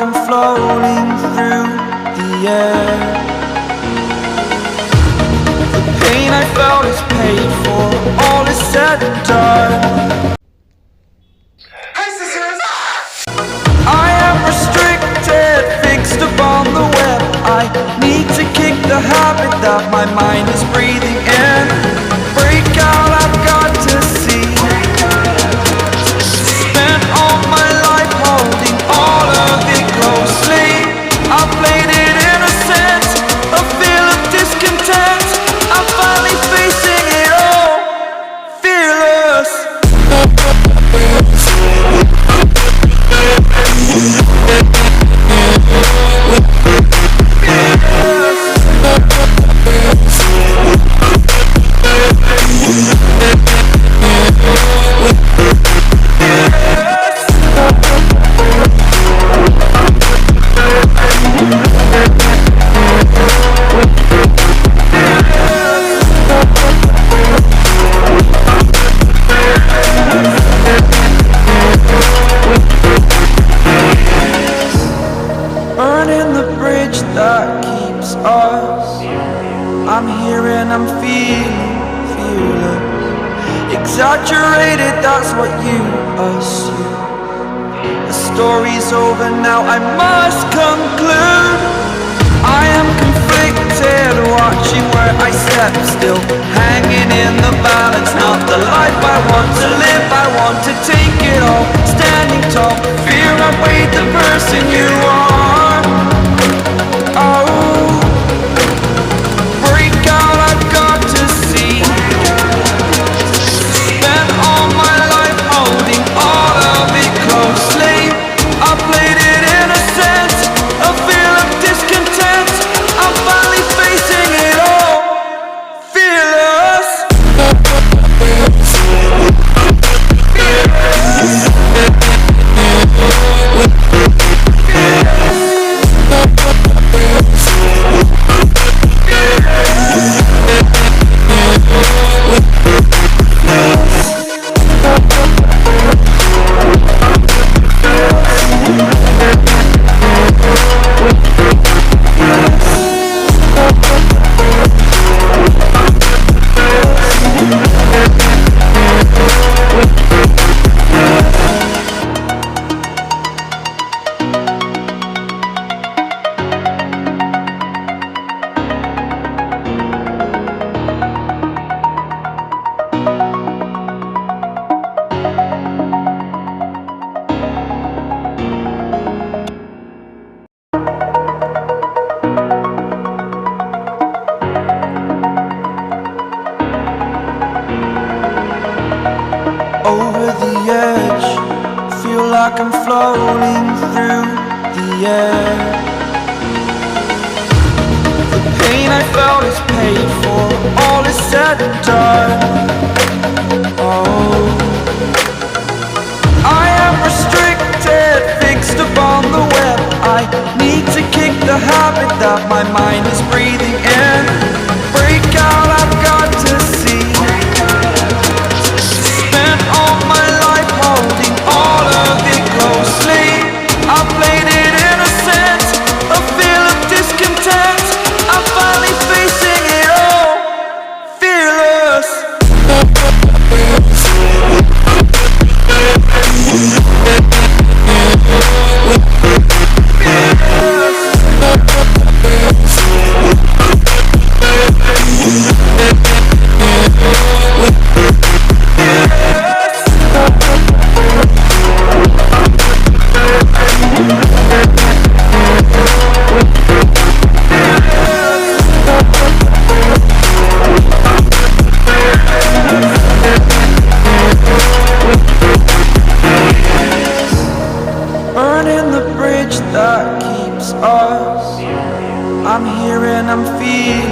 I'm floating through the air. The pain I felt is paid for, all is said and done. I am restricted, fixed upon the web. I need to kick the habit that my mind is breathing in. Break out, I've got to see. Spent all my life holding all of it closely. I played it innocent, a feel of discontent. I'm finally facing it all, fearless. Burning the bridge that keeps us. I'm here and I'm feeling fearless. Exaggerated, that's what you assume. The story's over now, I must conclude. I am conflicted, watching where I step still, hanging in the balance. Not the life I want to live, I want to take it all. Standing tall, fear I weighed the person you are. Oh, break out, I've got to see. Spent all my life holding all of it closely. I played it innocent, a feel of discontent. I'm finally facing it all, fearless. Over the edge, feel like I'm floating through the air. The pain I felt is paid for, all is said and done. Oh, I am restricted, fixed upon the web. I need to kick the habit that my mind is breathing in. Break out, I've got to see. Spent all my life holding all of it closely. I played it innocent, a feel of discontent. I'm finally facing it all, fearless. Burning the bridge that keeps us. I'm here and I'm feeling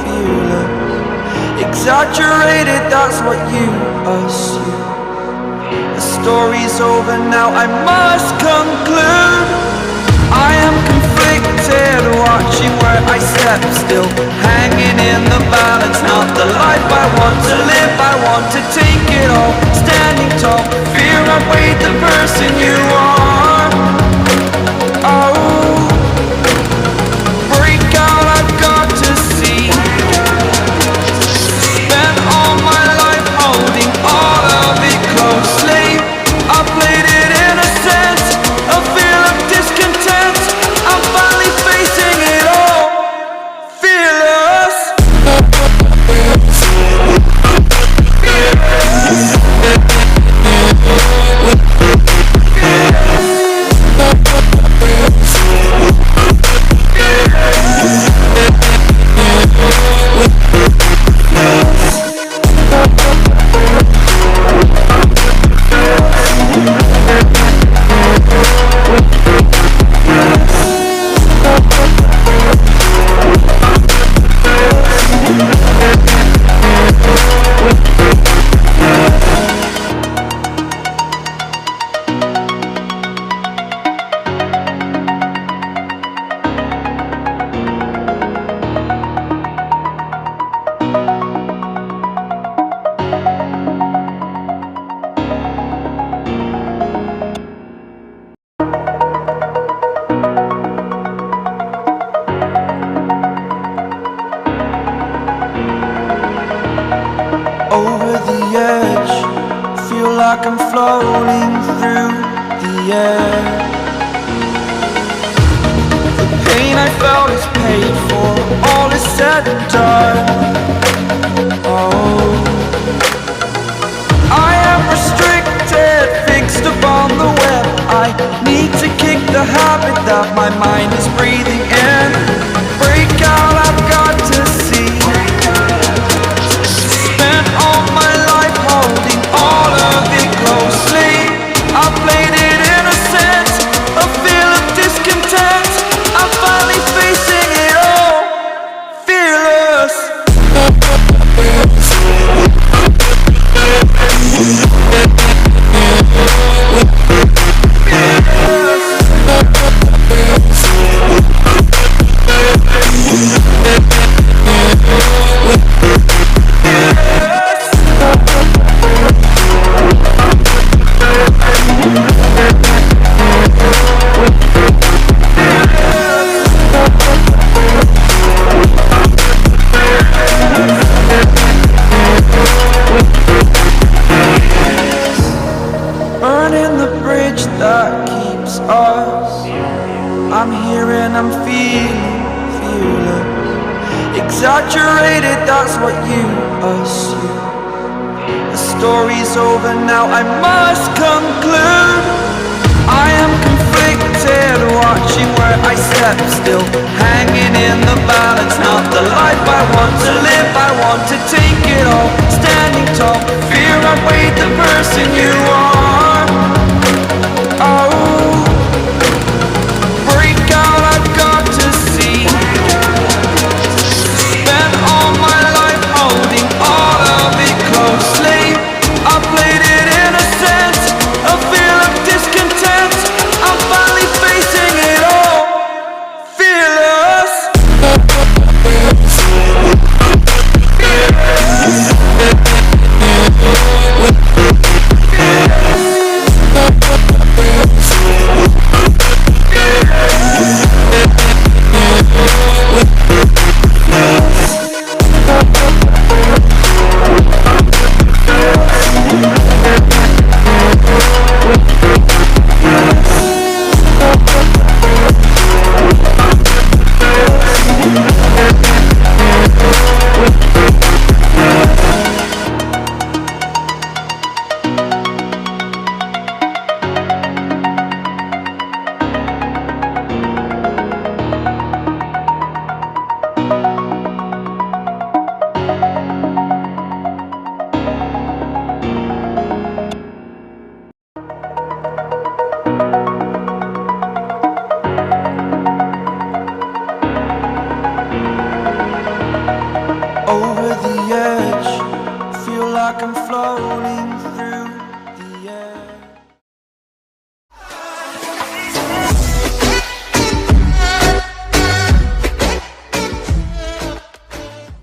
fearless. Exaggerated, that's what you assume. The story's over now, I must conclude. I am conflicted, watching where I step still, hanging in the balance. Not the life I want to live, I want to take it all. Standing tall, fear I weighed the person you are. Oh, like I'm floating through the air. The pain I felt is paid for, all is said and done. Oh, I am restricted, fixed upon the web. I need to kick the habit that my mind is breathing in. Break out, I've got to see. Spent all my life holding all of it closely. I played it innocent, a feel of discontent. I'm finally facing it all, fearless. Burning the bridge that keeps us. I'm here and I'm feeling fearless. Exaggerated, that's what you assume. The story's over now, I must conclude. I am conflicted, watching where I step still, hanging